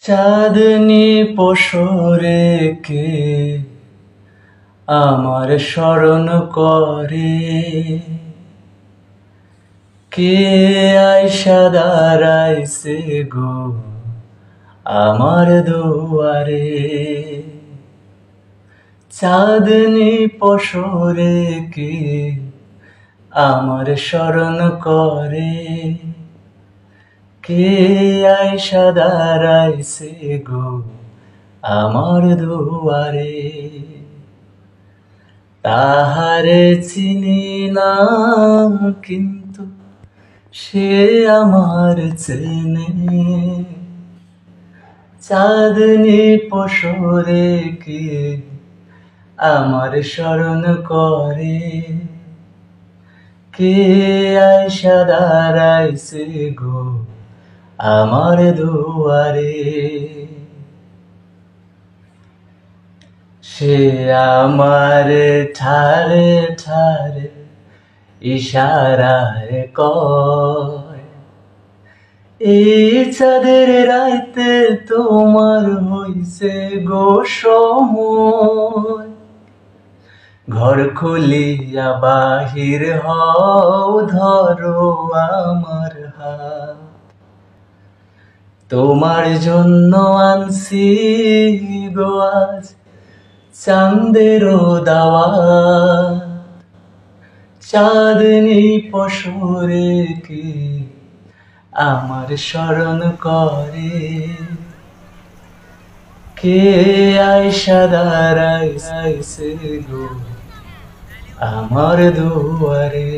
চাঁদনি পশরে কে আমার স্মরণ করে, কে আইসা দাঁড়াইছে গো আমার দুয়ারে। চাঁদনি পশরে কে আমার স্মরণ করে, কে আইসা দাঁড়াইছে গো আমার দুয়ারে। তাহারে চিনি না কিন্তু সে আমার চেনে, চাঁদনি পশরে কে আমার স্মরণ করে, কে আইসা দাঁড়াইছে গো আমার দুয়ারে। সে আমার ঠারে ঠারে ইশারায় কয়, এই চাঁদের রাইতে তোমার হইছে গো সময়, ঘর খুলিয়া বাহির হও ধরো আমার হাত, তোমার জন্য আনছি গো আজ চাঁদেরও দাওয়াত। চাঁদনি পশরে কে আমার স্মরণ করে, কে আইসা দাঁড়াইছে গো আমার দুয়ারে।